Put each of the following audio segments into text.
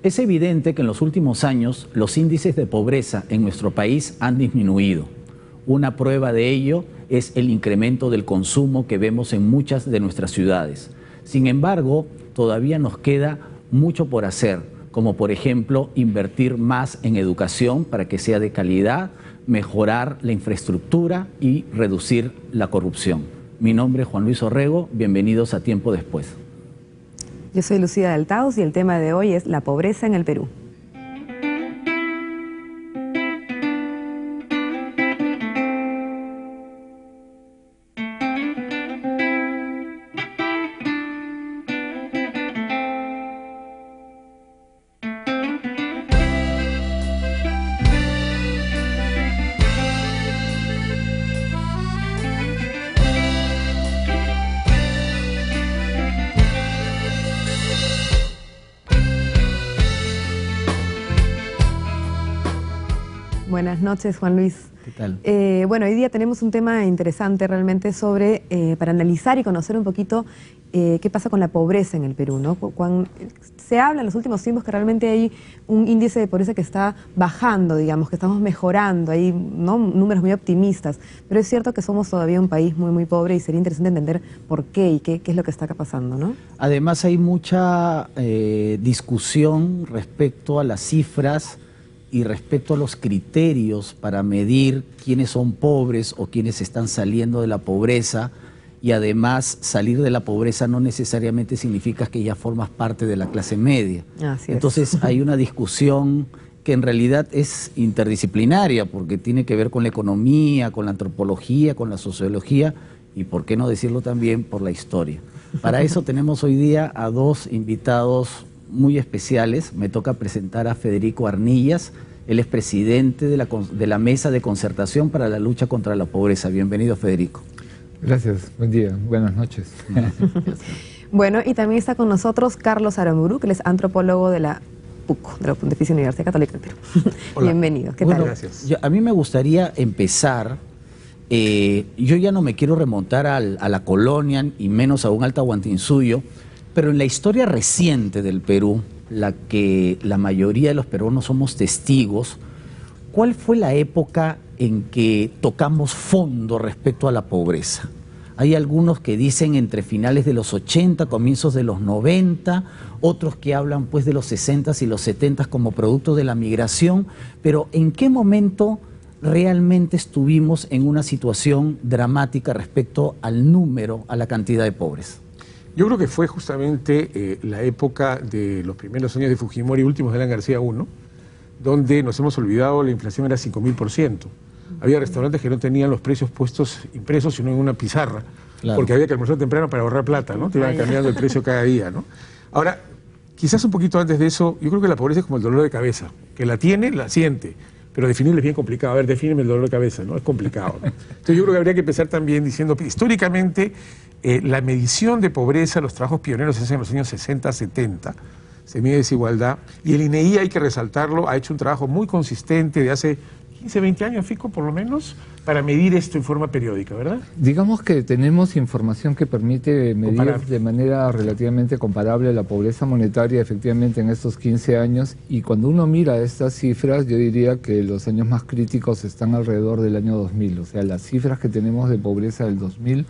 Es evidente que en los últimos años los índices de pobreza en nuestro país han disminuido. Una prueba de ello es el incremento del consumo que vemos en muchas de nuestras ciudades. Sin embargo, todavía nos queda mucho por hacer, como por ejemplo invertir más en educación para que sea de calidad, mejorar la infraestructura y reducir la corrupción. Mi nombre es Juan Luis Orrego, bienvenidos a Tiempo Después. Yo soy Lucía Daltaus y el tema de hoy es la pobreza en el Perú. Buenas noches, Juan Luis. ¿Qué tal? Bueno, hoy día tenemos un tema interesante realmente sobre, para analizar y conocer un poquito qué pasa con la pobreza en el Perú, ¿no? Se habla en los últimos tiempos que realmente hay un índice de pobreza que está bajando, digamos, que estamos mejorando, hay, ¿no?, números muy optimistas, pero es cierto que somos todavía un país muy, muy pobre y sería interesante entender por qué y qué es lo que está pasando, ¿no? Además hay mucha discusión respecto a las cifras y respecto a los criterios para medir quiénes son pobres o quiénes están saliendo de la pobreza, y además salir de la pobreza no necesariamente significa que ya formas parte de la clase media. Así es. Entonces hay una discusión que en realidad es interdisciplinaria porque tiene que ver con la economía, con la antropología, con la sociología y, por qué no decirlo también, por la historia. Para eso tenemos hoy día a dos invitados muy especiales. Me toca presentar a Federico Arnillas. Él es presidente de la Mesa de Concertación para la Lucha contra la Pobreza. Bienvenido, Federico. Gracias, buen día, buenas noches. Bueno, y también está con nosotros Carlos Aramburu, que él es antropólogo de la PUC, de la Pontificia Universidad Católica del Perú. Bienvenido, ¿qué tal? Gracias. A mí me gustaría empezar, yo ya no me quiero remontar a la colonia y menos aún al Tahuantinsuyo, pero en la historia reciente del Perú, la que la mayoría de los peruanos somos testigos, ¿cuál fue la época en que tocamos fondo respecto a la pobreza? Hay algunos que dicen entre finales de los 80, comienzos de los 90, otros que hablan pues de los 60 y los 70 como producto de la migración, pero ¿en qué momento realmente estuvimos en una situación dramática respecto al número, a la cantidad de pobres? Yo creo que fue justamente la época de los primeros años de Fujimori y últimos de Alan García I, donde nos hemos olvidado, la inflación era 5000%. Había restaurantes que no tenían los precios puestos impresos, sino en una pizarra, claro, porque había que almorzar temprano para ahorrar plata, ¿no? Te iban cambiando el precio cada día, ¿no? Ahora, quizás un poquito antes de eso, yo creo que la pobreza es como el dolor de cabeza, que la tiene, la siente, pero definirlo es bien complicado. A ver, defíneme el dolor de cabeza, ¿no? Es complicado, ¿no? Entonces yo creo que habría que empezar también diciendo que históricamente la medición de pobreza, los trabajos pioneros se hacen en los años 60, 70, se mide desigualdad, y el INEI, hay que resaltarlo, ha hecho un trabajo muy consistente de hace 15, 20 años, Fico, por lo menos, para medir esto en forma periódica, ¿verdad? Digamos que tenemos información que permite medir de manera relativamente comparable la pobreza monetaria efectivamente en estos 15 años, y cuando uno mira estas cifras, yo diría que los años más críticos están alrededor del año 2000, o sea, las cifras que tenemos de pobreza del 2000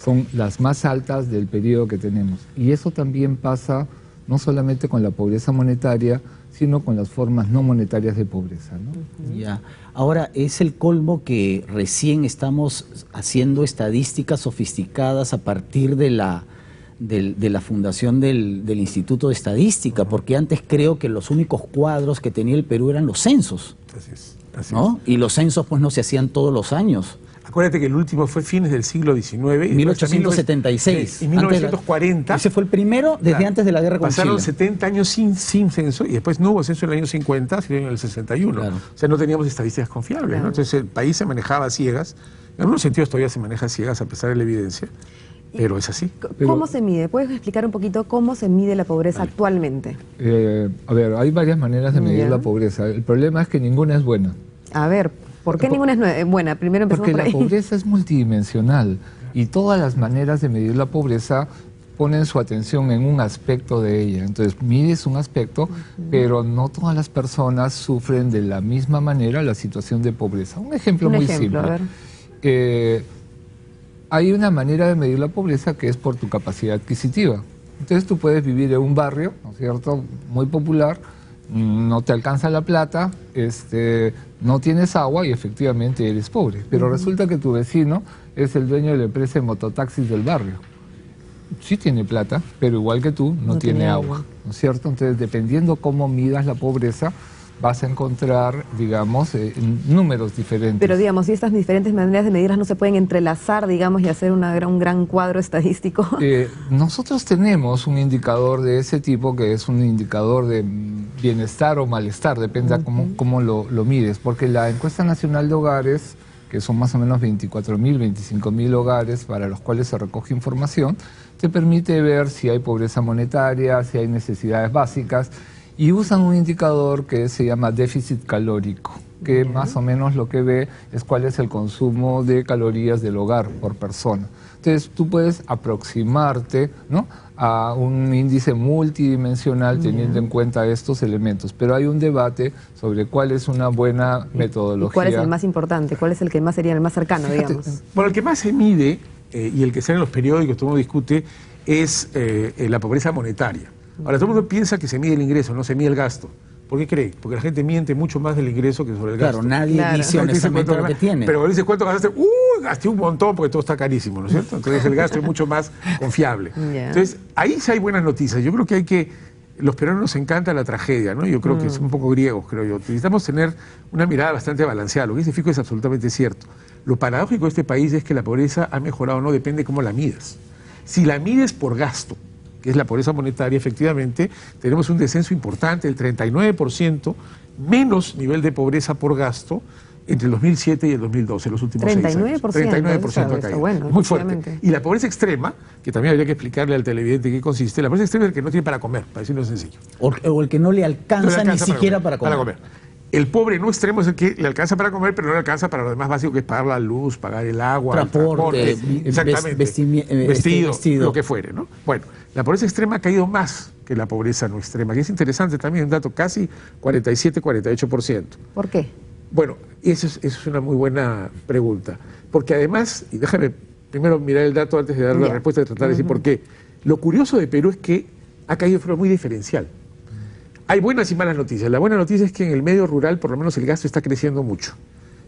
son las más altas del periodo que tenemos, y eso también pasa no solamente con la pobreza monetaria, sino con las formas no monetarias de pobreza, ¿no? Ya. Ahora, es el colmo que recién estamos haciendo estadísticas sofisticadas a partir de la fundación del Instituto de Estadística, porque antes creo que los únicos cuadros que tenía el Perú eran los censos. Así ¿no? Es. Y los censos pues no se hacían todos los años. Acuérdate que el último fue fines del siglo XIX. 1876. Y 1940. Ese fue el primero desde antes de la guerra con Chile. Pasaron 70 años sin censo, y después no hubo censo en el año 50, sino en el 61. Claro. O sea, no teníamos estadísticas confiables, claro, ¿no? Entonces el país se manejaba a ciegas. En algunos sentidos todavía se maneja a ciegas a pesar de la evidencia, pero es así. ¿Cómo se mide? ¿Puedes explicar un poquito cómo se mide la pobreza actualmente? A ver, hay varias maneras de medir la pobreza. El problema es que ninguna es buena. A ver, ¿por qué ninguna es buena? Primero empezamos porque la pobreza es multidimensional y todas las maneras de medir la pobreza ponen su atención en un aspecto de ella. Entonces, mides un aspecto, pero no todas las personas sufren de la misma manera la situación de pobreza. Un ejemplo muy simple. A ver. Hay una manera de medir la pobreza que es por tu capacidad adquisitiva. Entonces, tú puedes vivir en un barrio, ¿no es cierto?, muy popular, no te alcanza la plata, no tienes agua y efectivamente eres pobre. Pero resulta que tu vecino es el dueño de la empresa de mototaxis del barrio. Sí tiene plata, pero igual que tú, no tiene agua, ¿no es cierto? Entonces, dependiendo cómo midas la pobreza, vas a encontrar, digamos, números diferentes. Pero, digamos, si estas diferentes maneras de medirlas no se pueden entrelazar, digamos, y hacer un gran cuadro estadístico. Nosotros tenemos un indicador de ese tipo, que es un indicador de bienestar o malestar, depende de cómo lo mides, porque la encuesta nacional de hogares, que son más o menos 24.000, 25.000 hogares para los cuales se recoge información, te permite ver si hay pobreza monetaria, si hay necesidades básicas, y usan un indicador que se llama déficit calórico, que más o menos lo que ve es cuál es el consumo de calorías del hogar por persona. Entonces, tú puedes aproximarte, ¿no?, a un índice multidimensional teniendo en cuenta estos elementos, pero hay un debate sobre cuál es una buena metodología. ¿Y cuál es el más importante? ¿Cuál es el que más sería el más cercano, digamos? Bueno, el que más se mide, y el que sale en los periódicos, todo el mundo discute, es la pobreza monetaria. Ahora, todo el mundo piensa que se mide el ingreso, no se mide el gasto. ¿Por qué cree? Porque la gente miente mucho más del ingreso que sobre el gasto. Claro, nadie dice honestamente lo que tiene. Pero cuando dice cuánto gastaste, gasté un montón porque todo está carísimo, ¿no es cierto? Entonces el gasto es mucho más confiable. Entonces, ahí sí hay buenas noticias. Yo creo que los peruanos nos encanta la tragedia, ¿no? Yo creo que es un poco griegos, creo yo. Necesitamos tener una mirada bastante balanceada. Lo que dice Fico es absolutamente cierto. Lo paradójico de este país es que la pobreza ha mejorado o no, depende cómo la midas. Si la mides por gasto, que es la pobreza monetaria, efectivamente, tenemos un descenso importante, el 39% menos nivel de pobreza por gasto entre el 2007 y el 2012, los últimos 6 años. 39% ha caído. Bueno, muy fuerte. Y la pobreza extrema, que también habría que explicarle al televidente qué consiste, la pobreza extrema es el que no tiene para comer, para decirlo sencillo. O el que no le alcanza, ni siquiera para comer. El pobre no extremo es el que le alcanza para comer, pero no le alcanza para lo demás básico, que es pagar la luz, pagar el agua, transporte, exactamente, vestido, lo que fuere, ¿no? Bueno, la pobreza extrema ha caído más que la pobreza no extrema, que es interesante también, un dato casi 47-48%. ¿Por qué? Bueno, eso es una muy buena pregunta, porque además, y déjame primero mirar el dato antes de dar la respuesta y tratar de decir por qué. Lo curioso de Perú es que ha caído de forma muy diferencial. Hay buenas y malas noticias. La buena noticia es que en el medio rural, por lo menos, el gasto está creciendo mucho.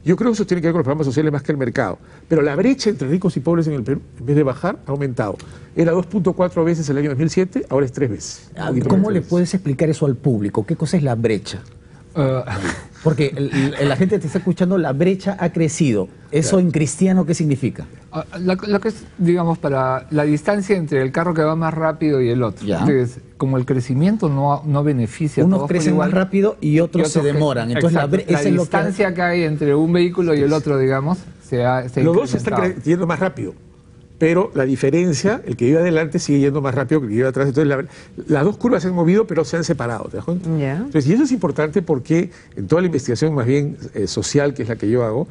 Yo creo que eso tiene que ver con los programas sociales más que el mercado. Pero la brecha entre ricos y pobres en el Perú, en vez de bajar, ha aumentado. Era 2.4 veces el año 2007, ahora es 3 veces. ¿Cómo le puedes explicar eso al público? ¿Qué cosa es la brecha? Porque la gente te está escuchando, la brecha ha crecido. ¿Eso en cristiano qué significa? Lo que es, digamos, para la distancia entre el carro que va más rápido y el otro. Entonces, como el crecimiento no beneficia a todos. Unos crecen más rápido y otros se demoran. Entonces, la distancia que hay entre un vehículo y el otro, digamos, se ha Los dos están yendo más rápido. Pero la diferencia, el que iba adelante sigue yendo más rápido que el que iba atrás. Entonces, las dos curvas se han movido, pero se han separado. ¿Te das cuenta? Entonces, y eso es importante porque en toda la investigación más bien social, que es la que yo hago,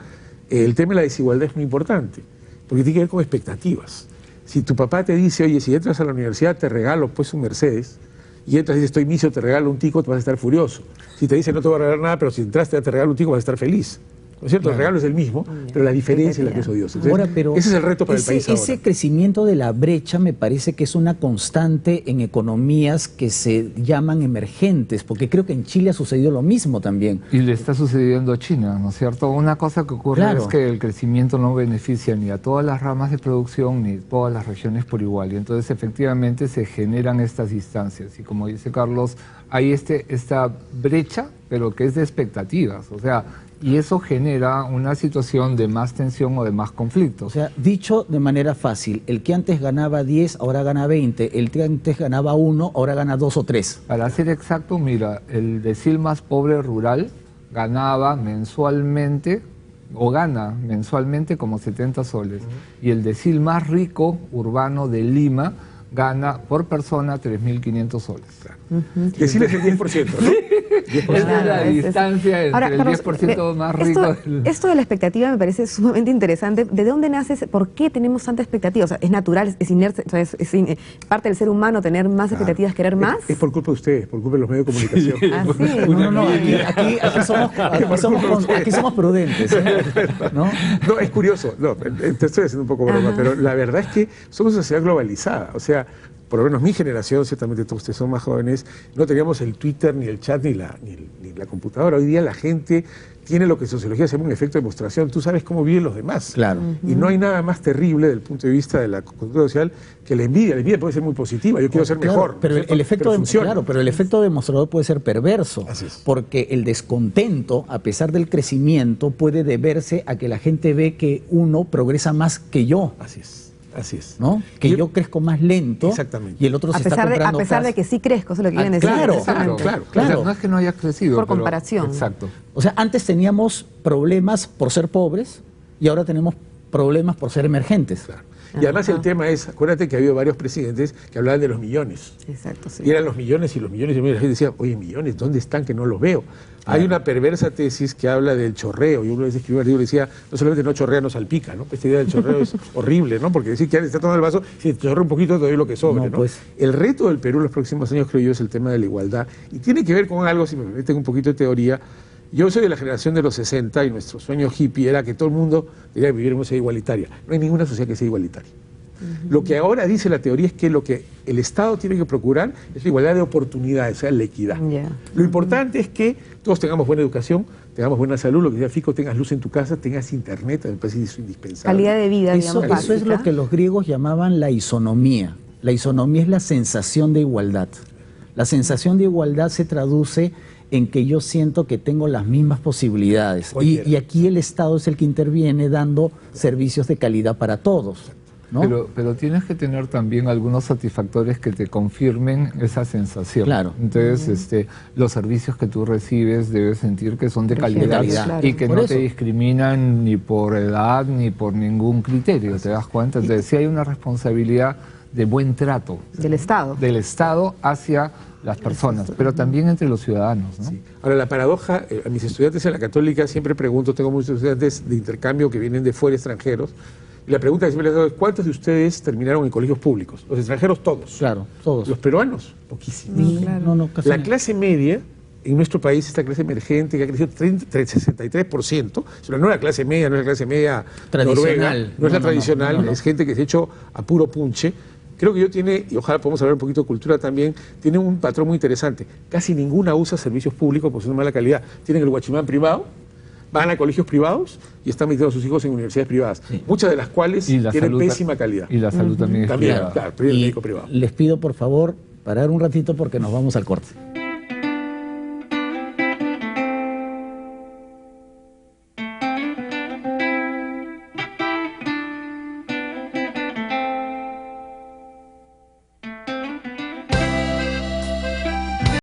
el tema de la desigualdad es muy importante. Porque tiene que ver con expectativas. Si tu papá te dice, oye, si entras a la universidad te regalo pues un Mercedes, y entras y dices, estoy misio, te regalo un tico, te vas a estar furioso. Si te dice, no te voy a regalar nada, pero si entraste te regalo un tico, vas a estar feliz. ¿No es cierto? El regalo es el mismo, pero la diferencia es la que es odiosa. Entonces, ese es el reto para el país ahora. Ese crecimiento de la brecha me parece que es una constante en economías que se llaman emergentes, porque creo que en Chile ha sucedido lo mismo también. Y le está sucediendo a China, ¿no es cierto? Una cosa que ocurre es que el crecimiento no beneficia ni a todas las ramas de producción ni a todas las regiones por igual. Y entonces efectivamente se generan estas distancias. Y como dice Carlos, hay esta brecha, pero que es de expectativas. O sea, y eso genera una situación de más tensión o de más conflicto. O sea, dicho de manera fácil, el que antes ganaba 10, ahora gana 20, el que antes ganaba 1, ahora gana 2 o 3. Para ser exacto, mira, el decil más pobre rural ganaba mensualmente, o gana mensualmente como 70 soles. Y el decil más rico urbano de Lima gana por persona 3.500 soles. Decil es el 10%, ¿no? Esa es la distancia entre el 10% más rico. Esto de la expectativa me parece sumamente interesante. ¿De dónde nace? ¿Por qué tenemos tanta expectativa? O sea, es natural, es inercia, parte del ser humano tener más expectativas, querer más. Es por culpa de ustedes, por culpa de los medios de comunicación. ¿Ah, sí? No, aquí somos prudentes, ¿eh? ¿No? No, es curioso, no, te estoy haciendo un poco broma, pero la verdad es que somos una sociedad globalizada, o sea, por lo menos mi generación, ciertamente todos ustedes son más jóvenes, no teníamos el Twitter, ni el chat, ni la computadora. Hoy día la gente tiene lo que en sociología se llama un efecto de demostración. Tú sabes cómo viven los demás. Claro. Y no hay nada más terrible desde el punto de vista de la conducta social que la envidia. La envidia puede ser muy positiva, yo quiero ser mejor. Pero el efecto demostrador puede ser perverso. Así es. Porque el descontento, a pesar del crecimiento, puede deberse a que la gente ve que uno progresa más que yo. Así es. Así es. ¿No? Que yo crezco más lento. Exactamente. Y el otro se está comprando a pesar de que sí crezco, eso es lo que quieren decir. Claro. O sea, no es que no hayas crecido. Por comparación. Exacto. O sea, antes teníamos problemas por ser pobres y ahora tenemos problemas por ser emergentes. Claro. Y además el tema es, acuérdate que ha habido varios presidentes que hablaban de los millones. Exacto, sí. Y eran los millones y los millones y la gente decía, oye, millones, ¿dónde están que no los veo? Hay una perversa tesis que habla del chorreo, y uno les escribió un artículo y decía, no solamente no chorrea, no salpica, ¿no? Esta idea del chorreo es horrible, ¿no? Porque decir que alguien está tomando el vaso, si te chorrea un poquito, te doy lo que sobre, ¿no? Pues. El reto del Perú en los próximos años, creo yo, es el tema de la igualdad, y tiene que ver con algo, si me permiten un poquito de teoría. Yo soy de la generación de los 60 y nuestro sueño hippie era que todo el mundo debería vivir en una sociedad igualitaria. No hay ninguna sociedad que sea igualitaria. Lo que ahora dice la teoría es que lo que el Estado tiene que procurar es la igualdad de oportunidades, o sea, la equidad. Lo importante es que todos tengamos buena educación, tengamos buena salud, lo que decía Fico, tengas luz en tu casa, tengas internet, me parece eso indispensable. Calidad de vida, digamos, eso es lo que los griegos llamaban la isonomía. La isonomía es la sensación de igualdad. La sensación de igualdad se traduce en que yo siento que tengo las mismas posibilidades. Y aquí el Estado es el que interviene dando servicios de calidad para todos. ¿no? Pero tienes que tener también algunos satisfactores que te confirmen esa sensación. Claro. Entonces, los servicios que tú recibes debes sentir que son de calidad claro. y que no te discriminan ni por edad ni por ningún criterio, ¿te das cuenta? Entonces, sí hay una responsabilidad de buen trato. Del Estado. Del Estado hacia las personas, pero también entre los ciudadanos, ¿no? Sí. Ahora, la paradoja, a mis estudiantes en la Católica siempre pregunto, tengo muchos estudiantes de intercambio que vienen de fuera, extranjeros, y la pregunta que siempre les hago es, ¿cuántos de ustedes terminaron en colegios públicos? Los extranjeros todos. Claro, todos. Los peruanos, poquísimos. No, casi La no. clase media, en nuestro país, esta clase emergente que ha crecido 63%, es una nueva clase media, no es la clase media tradicional. Noruega, no es la tradicional, es gente que se ha hecho a puro punche. Creo que yo tiene, y ojalá podamos hablar un poquito de cultura también, tiene un patrón muy interesante. Casi ninguna usa servicios públicos por su mala calidad. Tienen el guachimán privado, van a colegios privados y están metiendo a sus hijos en universidades privadas, muchas de las cuales tienen pésima calidad. Y la salud también es privada. Claro, pero el médico privado. Les pido por favor parar un ratito porque nos vamos al corte.